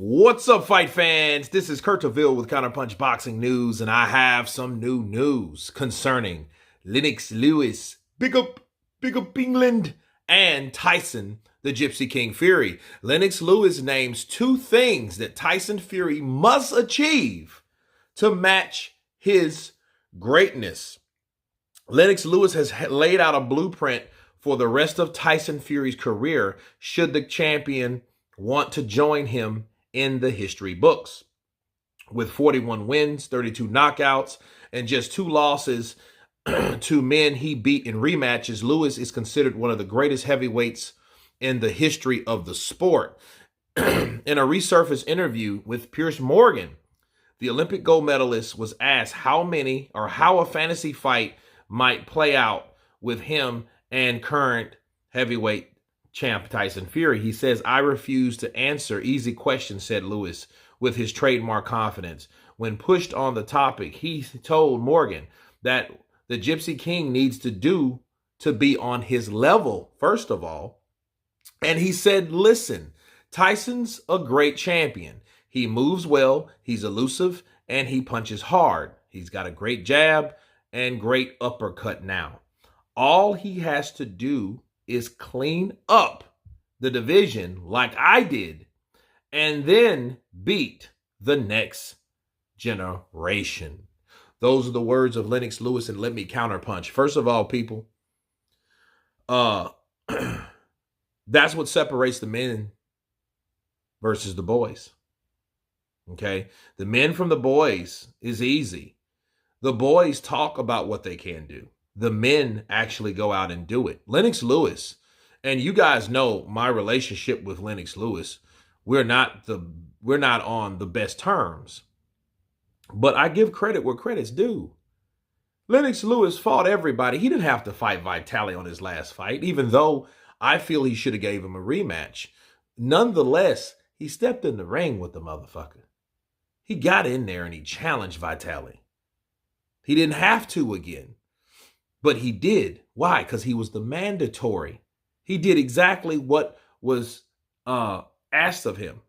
What's up, fight fans? This is Kurt Taville with Counterpunch Boxing News, and I have some new news concerning Lennox Lewis, big up England, and Tyson, the Gypsy King Fury. Lennox Lewis names two things that Tyson Fury must achieve to match his greatness. Lennox Lewis has laid out a blueprint for the rest of Tyson Fury's career should the champion want to join him in the history books. With 41 wins, 32 knockouts, and just 2 losses to men he beat in rematches, Lewis is considered one of the greatest heavyweights in the history of the sport. In a resurfaced interview with Piers Morgan, the Olympic gold medalist was asked how a fantasy fight might play out with him and current heavyweight champ Tyson Fury. He says, "I refuse to answer easy questions," said Lewis with his trademark confidence. When pushed on the topic, he told Morgan that the Gypsy King needs to be on his level, first of all. And he said, listen, Tyson's a great champion. He moves well, he's elusive, and he punches hard. He's got a great jab and great uppercut now. All he has to do is clean up the division like I did and then beat the next generation. Those are the words of Lennox Lewis, and let me counterpunch. First of all, people, that's what separates the men versus the boys. Okay? The men from the boys is easy. The boys talk about what they can do. The men actually go out and do it. Lennox Lewis, and you guys know my relationship with Lennox Lewis. We're not on the best terms. But I give credit where credit's due. Lennox Lewis fought everybody. He didn't have to fight Vitali on his last fight, even though I feel he should have gave him a rematch. Nonetheless, he stepped in the ring with the motherfucker. He got in there and he challenged Vitali. He didn't have to again. But he did. Why? Because he was the mandatory. He did exactly what was asked of him.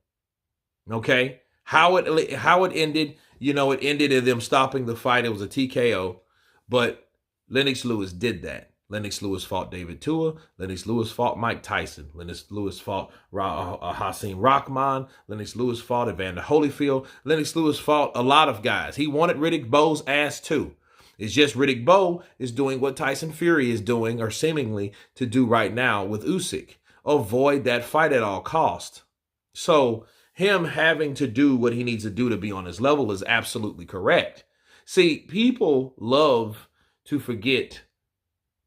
Okay? How it ended, it ended in them stopping the fight. It was a TKO. But Lennox Lewis did that. Lennox Lewis fought David Tua. Lennox Lewis fought Mike Tyson. Lennox Lewis fought Hasim Rahman. Lennox Lewis fought Evander Holyfield. Lennox Lewis fought a lot of guys. He wanted Riddick Bowe's ass too. It's just Riddick Bowe is doing what Tyson Fury is doing, or seemingly to do right now with Usyk. Avoid that fight at all cost. So him having to do what he needs to do to be on his level is absolutely correct. See, people love to forget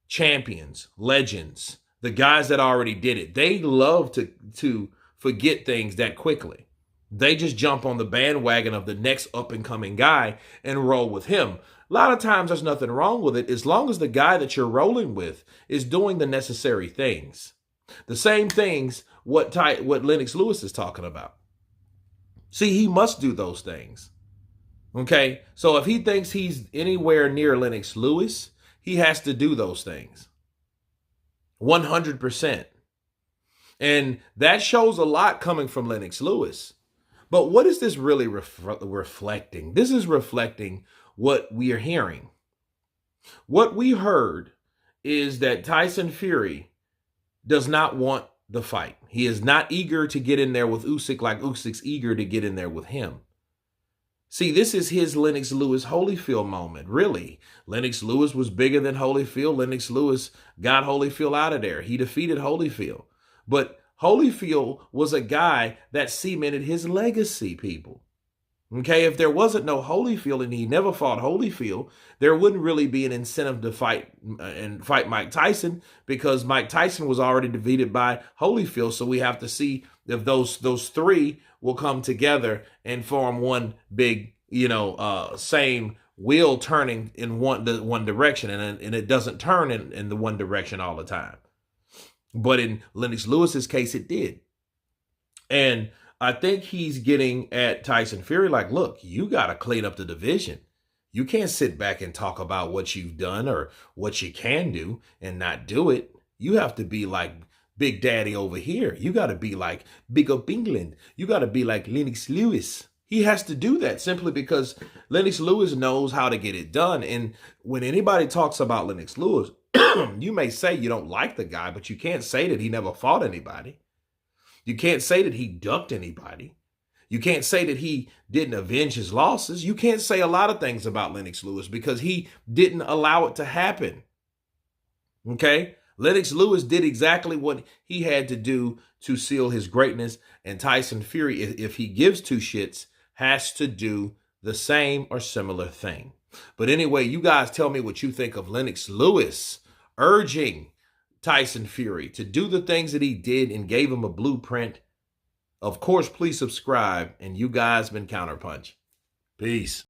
champions, legends, the guys that already did it. They love to forget things that quickly. They just jump on the bandwagon of the next up-and-coming guy and roll with him. A lot of times there's nothing wrong with it as long as the guy that you're rolling with is doing the necessary things. The same things what Lennox Lewis is talking about. See, he must do those things. Okay? So if he thinks he's anywhere near Lennox Lewis, he has to do those things. 100%. And that shows a lot coming from Lennox Lewis. But what is this really reflecting? This is reflecting what we are hearing. What we heard is that Tyson Fury does not want the fight. He is not eager to get in there with Usyk like Usyk's eager to get in there with him. See, this is his Lennox Lewis Holyfield moment, really. Lennox Lewis was bigger than Holyfield. Lennox Lewis got Holyfield out of there. He defeated Holyfield. But Holyfield was a guy that cemented his legacy, people. Okay, if there wasn't no Holyfield and he never fought Holyfield, there wouldn't really be an incentive to fight Mike Tyson, because Mike Tyson was already defeated by Holyfield. So we have to see if those three will come together and form one big, same wheel turning in one direction, and it doesn't turn in the one direction all the time. But in Lennox Lewis's case, it did. And I think he's getting at Tyson Fury like, look, you got to clean up the division. You can't sit back and talk about what you've done or what you can do and not do it. You have to be like Big Daddy over here. You got to be like Big Up England. You got to be like Lennox Lewis. He has to do that simply because Lennox Lewis knows how to get it done. And when anybody talks about Lennox Lewis, you may say you don't like the guy, but you can't say that he never fought anybody. You can't say that he ducked anybody. You can't say that he didn't avenge his losses. You can't say a lot of things about Lennox Lewis because he didn't allow it to happen. Okay? Lennox Lewis did exactly what he had to do to seal his greatness, and Tyson Fury, if he gives two shits, has to do the same or similar thing. But anyway, you guys tell me what you think of Lennox Lewis urging Tyson Fury to do the things that he did and gave him a blueprint. Of course, please subscribe, and you guys been Counterpunch. Peace.